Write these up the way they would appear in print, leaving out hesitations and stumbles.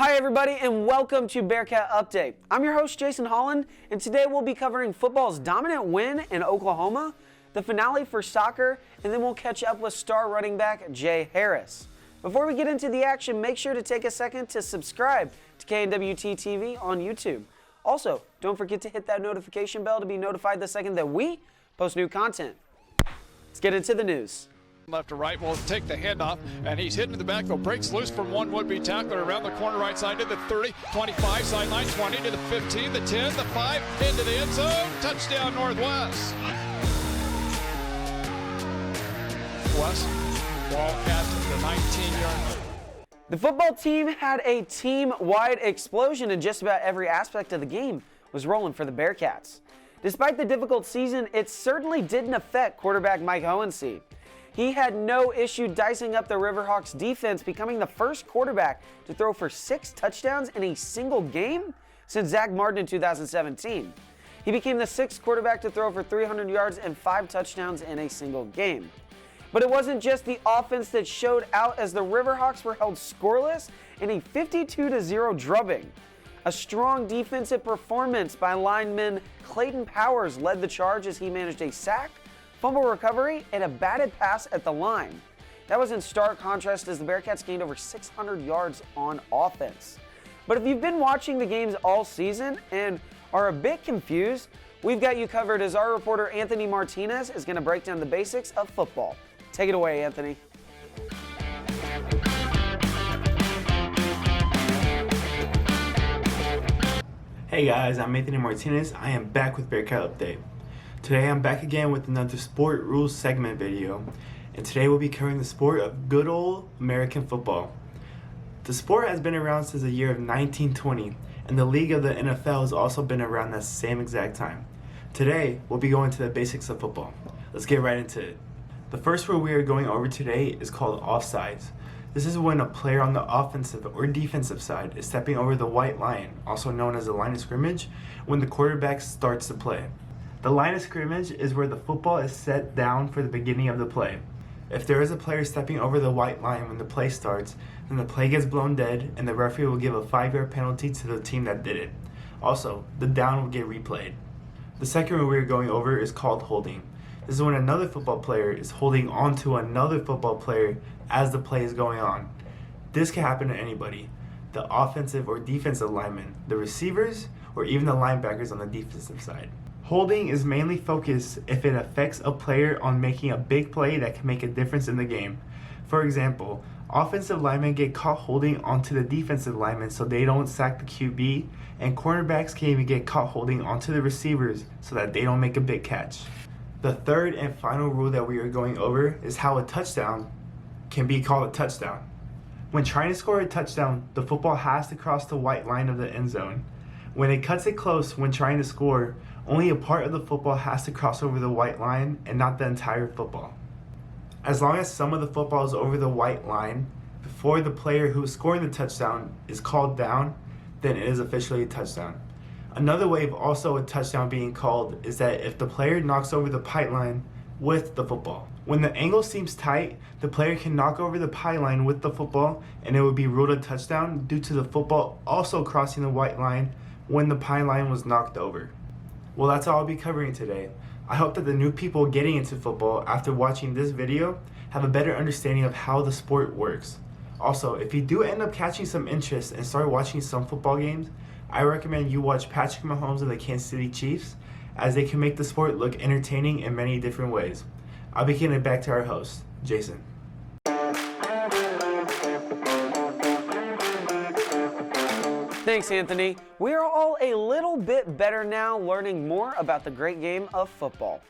Hi everybody and welcome to Bearcat Update. I'm your host Jason Holland and today we'll be covering football's dominant win in Oklahoma, the finale for soccer, and then we'll catch up with star running back Jay Harris. Before we get into the action, make sure to take a second to subscribe to KNWT TV on YouTube. Also, don't forget to hit that notification bell to be notified the second that we post new content. Let's get into the news. Left to right will take the handoff, and he's hitting the backfield. Breaks loose from one would-be tackler around the corner right side to the 30, 25, sideline 20 to the 15, the 10, the 5, into the end zone. Touchdown Northwest. West, ball at the 19-yard line. The football team had a team-wide explosion and just about every aspect of the game was rolling for the Bearcats. Despite the difficult season, it certainly didn't affect quarterback Mike Storey. He had no issue dicing up the Riverhawks defense, becoming the first quarterback to throw for 6 touchdowns in a single game since Zach Martin in 2017. He became the 6th quarterback to throw for 300 yards and 5 touchdowns in a single game. But it wasn't just the offense that showed out, as the Riverhawks were held scoreless in a 52-0 drubbing. A strong defensive performance by lineman Clayton Powers led the charge as he managed a sack, fumble recovery, and a batted pass at the line. That was in stark contrast as the Bearcats gained over 600 yards on offense. But if you've been watching the games all season and are a bit confused, we've got you covered as our reporter Anthony Martinez is going to break down the basics of football. Take it away, Anthony. Hey guys, I'm Anthony Martinez. I am back with Bearcat Update. Today I'm back again with another sport rules segment video, and today we'll be covering the sport of good old American football. The sport has been around since the year of 1920, and the league of the NFL has also been around that same exact time. Today we'll be going to the basics of football. Let's get right into it. The first rule we are going over today is called offsides. This is when a player on the offensive or defensive side is stepping over the white line, also known as the line of scrimmage, when the quarterback starts the play. The line of scrimmage is where the football is set down for the beginning of the play. If there is a player stepping over the white line when the play starts, then the play gets blown dead and the referee will give a 5-yard penalty to the team that did it. Also, the down will get replayed. The second rule we are going over is called holding. This is when another football player is holding on to another football player as the play is going on. This can happen to anybody: the offensive or defensive linemen, the receivers, or even the linebackers on the defensive side. Holding is mainly focused if it affects a player on making a big play that can make a difference in the game. For example, offensive linemen get caught holding onto the defensive linemen so they don't sack the QB, and cornerbacks can even get caught holding onto the receivers so that they don't make a big catch. The third and final rule that we are going over is how a touchdown can be called a touchdown. When trying to score a touchdown, the football has to cross the white line of the end zone. When it cuts it close when trying to score, only a part of the football has to cross over the white line and not the entire football. As long as some of the football is over the white line before the player who is scoring the touchdown is called down, then it is officially a touchdown. Another way of also a touchdown being called is that if the player knocks over the pylon with the football. When the angle seems tight, the player can knock over the pylon with the football and it would be ruled a touchdown due to the football also crossing the white line when the pylon was knocked over. Well, that's all I'll be covering today. I hope that the new people getting into football after watching this video have a better understanding of how the sport works. Also, if you do end up catching some interest and start watching some football games, I recommend you watch Patrick Mahomes and the Kansas City Chiefs, as they can make the sport look entertaining in many different ways. I'll be getting it back to our host, Jason. Thanks, Anthony. We are all a little bit better now, learning more about the great game of football.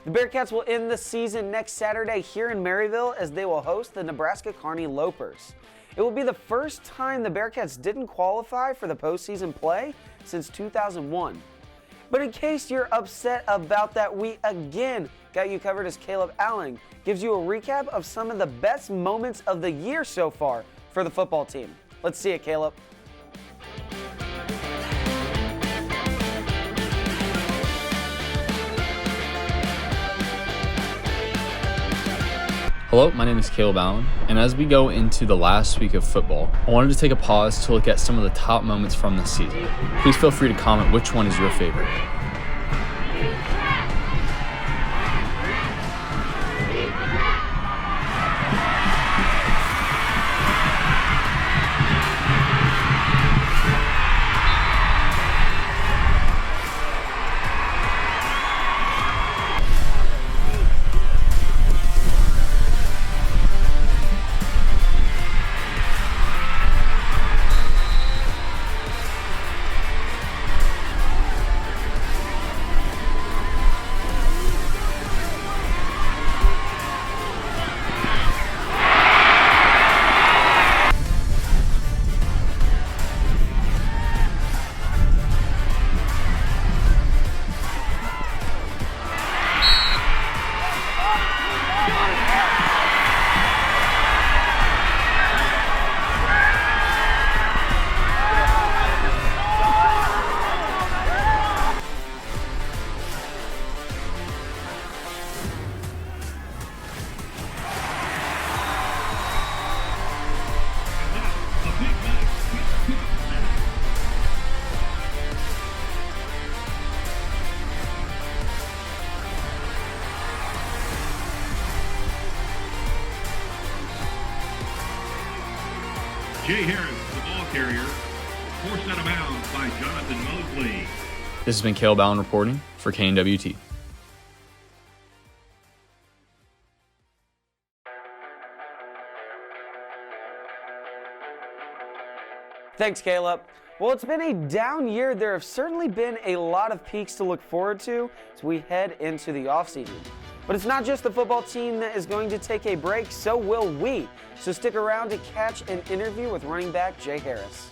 The Bearcats will end the season next Saturday here in Maryville as they will host the Nebraska Kearney Lopers. It will be the first time the Bearcats didn't qualify for the postseason play since 2001. But in case you're upset about that, we again got you covered as Caleb Allen gives you a recap of some of the best moments of the year so far for the football team. Let's see it, Caleb. Hello, my name is Caleb Allen, and as we go into the last week of football, I wanted to take a pause to look at some of the top moments from this season. Please feel free to comment which one is your favorite. Jay Harris, the ball carrier, forced out of bounds by Jonathan Mosley. This has been Caleb Allen reporting for KNWT. Thanks, Caleb. Well, it's been a down year. There have certainly been a lot of peaks to look forward to as we head into the offseason. But it's not just the football team that is going to take a break, so will we. So stick around to catch an interview with running back Jay Harris.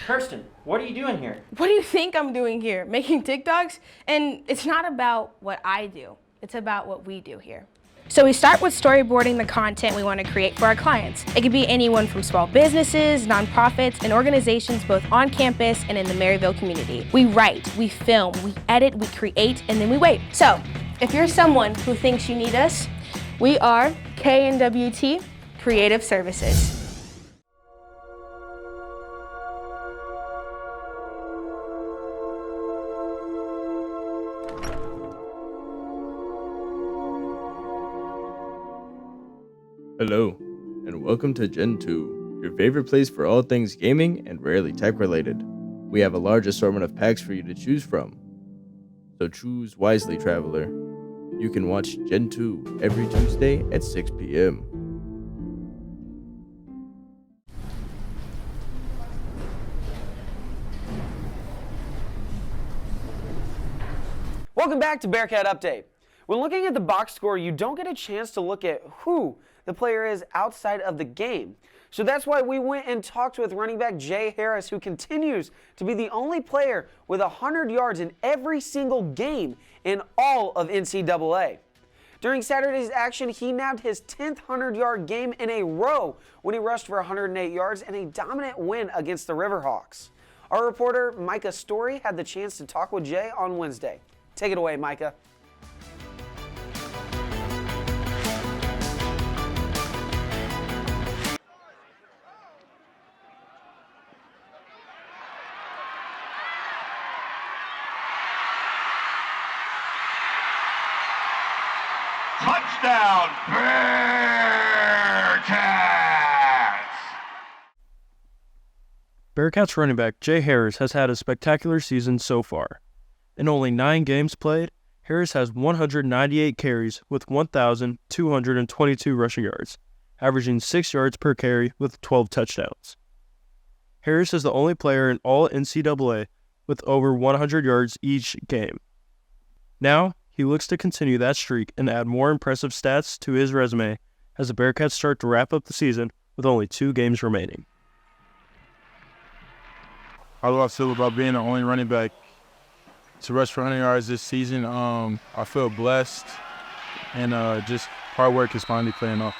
Kirsten, what are you doing here? What do you think I'm doing here? Making TikToks? And it's not about what I do. It's about what we do here. So we start with storyboarding the content we want to create for our clients. It could be anyone from small businesses, nonprofits, and organizations both on campus and in the Maryville community. We write, we film, we edit, we create, and then we wait. So if you're someone who thinks you need us, we are KNWT Creative Services. Hello, and welcome to Gen 2, your favorite place for all things gaming and rarely tech related. We have a large assortment of packs for you to choose from, so choose wisely, traveler. You can watch Gen 2 every Tuesday at 6 p.m. Welcome back to Bearcat Update. When looking at the box score, you don't get a chance to look at who the player is outside of the game. So that's why we went and talked with running back Jay Harris, who continues to be the only player with 100 yards in every single game in all of NCAA. During Saturday's action, he nabbed his 10th 100-yard game in a row when he rushed for 108 yards in a dominant win against the Riverhawks. Our reporter, Micah Storey, had the chance to talk with Jay on Wednesday. Take it away, Micah. Touchdown, Bearcats! Bearcats running back Jay Harris has had a spectacular season so far. In only 9 games played, Harris has 198 carries with 1,222 rushing yards, averaging 6 yards per carry with 12 touchdowns. Harris is the only player in all NCAA with over 100 yards each game. Now, he looks to continue that streak and add more impressive stats to his resume as the Bearcats start to wrap up the season with only 2 games remaining. How do I feel about being the only running back to rush for 100 yards this season? I feel blessed, and just hard work is finally paying off.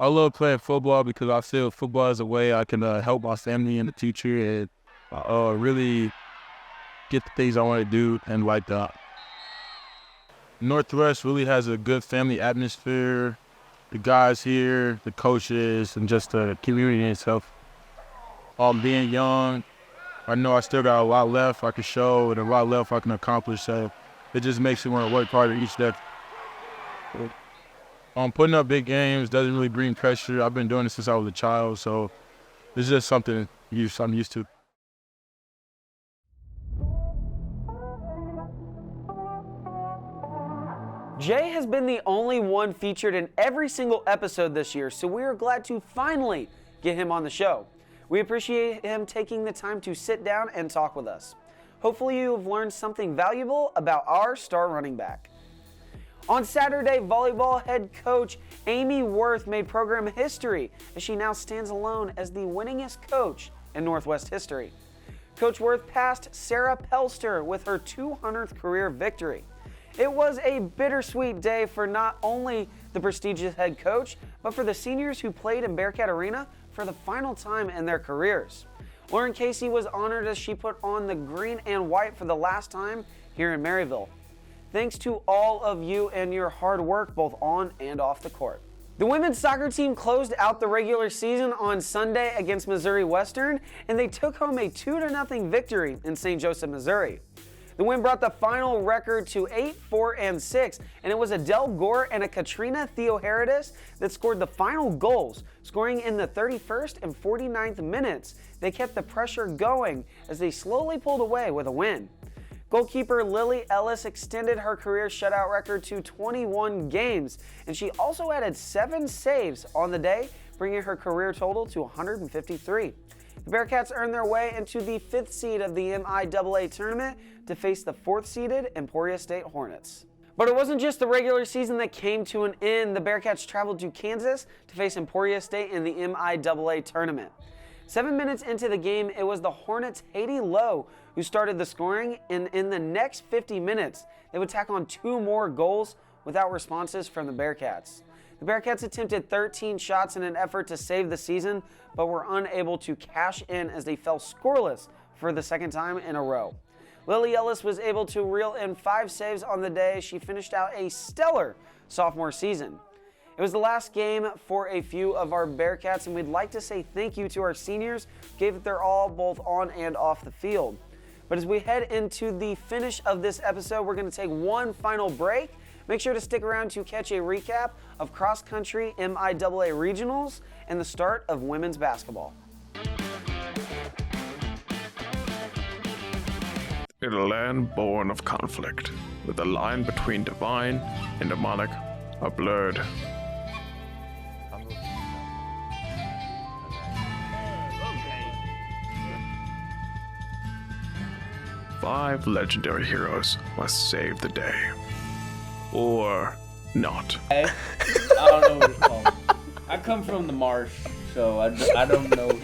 I love playing football because I feel football is a way I can help my family in the future and really get the things I want to do, and like that. Northwest really has a good family atmosphere. The guys here, the coaches, and just the community itself. Being young, I know I still got a lot left I can show and a lot left I can accomplish, so it just makes me want to work harder each day. Putting up big games doesn't really bring pressure. I've been doing it since I was a child, so it's just something I'm used to. Jay has been the only one featured in every single episode this year, so we are glad to finally get him on the show. We appreciate him taking the time to sit down and talk with us. Hopefully you have learned something valuable about our star running back. On Saturday, volleyball head coach Amy Woerth made program history as she now stands alone as the winningest coach in Northwest history. Coach Woerth passed Sarah Pelster with her 200th career victory. It was a bittersweet day for not only the prestigious head coach, but for the seniors who played in Bearcat Arena for the final time in their careers. Lauren Casey was honored as she put on the green and white for the last time here in Maryville. Thanks to all of you and your hard work both on and off the court. The women's soccer team closed out the regular season on Sunday against Missouri Western, and they took home a 2-0 victory in St. Joseph, Missouri. The win brought the final record to 8-4-6, and it was Adele Gore and a Katrina Theoharidis that scored the final goals, scoring in the 31st and 49th minutes. They kept the pressure going as they slowly pulled away with a win. Goalkeeper Lily Ellis extended her career shutout record to 21 games, and she also added 7 saves on the day, bringing her career total to 153. The Bearcats earned their way into the 5th seed of the MIAA tournament to face the 4th-seeded Emporia State Hornets. But it wasn't just the regular season that came to an end. The Bearcats traveled to Kansas to face Emporia State in the MIAA tournament. 7 minutes into the game, it was the Hornets' Haiti Lowe who started the scoring, and in the next 50 minutes, they would tack on 2 more goals without responses from the Bearcats. The Bearcats attempted 13 shots in an effort to save the season, but were unable to cash in as they fell scoreless for the second time in a row. Lily Ellis was able to reel in 5 saves on the day. She finished out a stellar sophomore season. It was the last game for a few of our Bearcats, and we'd like to say thank you to our seniors who gave it their all both on and off the field. But as we head into the finish of this episode, we're going to take one final break. Make sure to stick around to catch a recap of cross-country MIAA regionals and the start of women's basketball. In a land born of conflict, where the line between divine and demonic are blurred. Five legendary heroes must save the day. Or not. I don't know what it's called. I come from the marsh, so I don't know.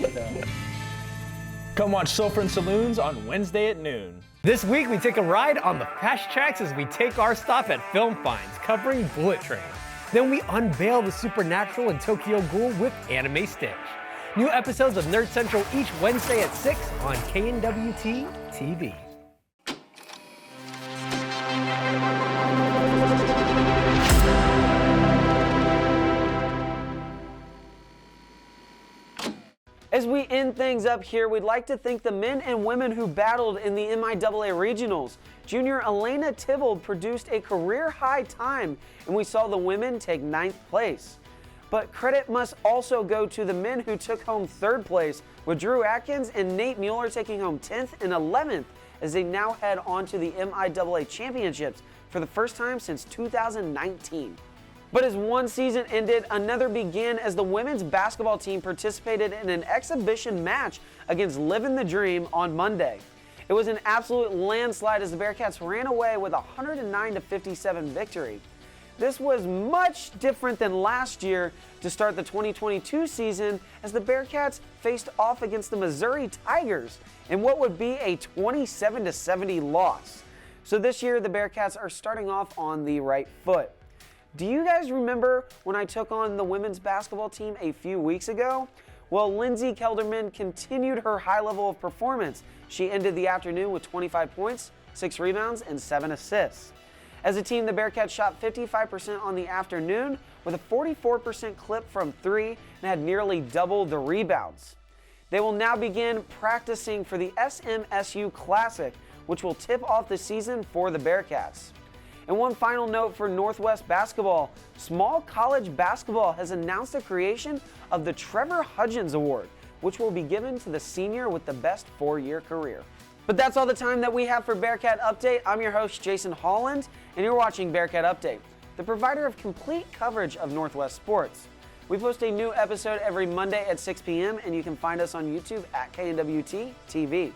Come watch Sulphur and Saloons on Wednesday at noon. This week we take a ride on the fast tracks as we take our stop at Film Finds, covering Bullet Train. Then we unveil the supernatural in Tokyo Ghoul with Anime Stitch. New episodes of Nerd Central each Wednesday at 6 on KNWT TV. As we end things up here, we'd like to thank the men and women who battled in the MIAA regionals. Junior Elena Tibbold produced a career-high time, and we saw the women take 9th place. But credit must also go to the men who took home 3rd place, with Drew Atkins and Nate Mueller taking home 10th and 11th as they now head on to the MIAA championships for the first time since 2019. But as one season ended, another began as the women's basketball team participated in an exhibition match against Livin' the Dream on Monday. It was an absolute landslide as the Bearcats ran away with a 109-57 victory. This was much different than last year to start the 2022 season as the Bearcats faced off against the Missouri Tigers in what would be a 27-70 loss. So this year the Bearcats are starting off on the right foot. Do you guys remember when I took on the women's basketball team a few weeks ago? Well, Lindsay Kelderman continued her high level of performance. She ended the afternoon with 25 points, 6 rebounds, and 7 assists. As a team, the Bearcats shot 55% on the afternoon with a 44% clip from 3 and had nearly double the rebounds. They will now begin practicing for the SMSU Classic, which will tip off the season for the Bearcats. And one final note for Northwest basketball, small college basketball has announced the creation of the Trevor Hudgins Award, which will be given to the senior with the best 4-year career. But that's all the time that we have for Bearcat Update. I'm your host, Jason Holland, and you're watching Bearcat Update, the provider of complete coverage of Northwest sports. We post a new episode every Monday at 6 p.m., and you can find us on YouTube at KNWT TV.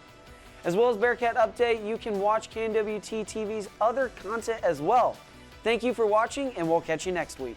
As well as Bearcat Update, you can watch KNWT TV's other content as well. Thank you for watching, and we'll catch you next week.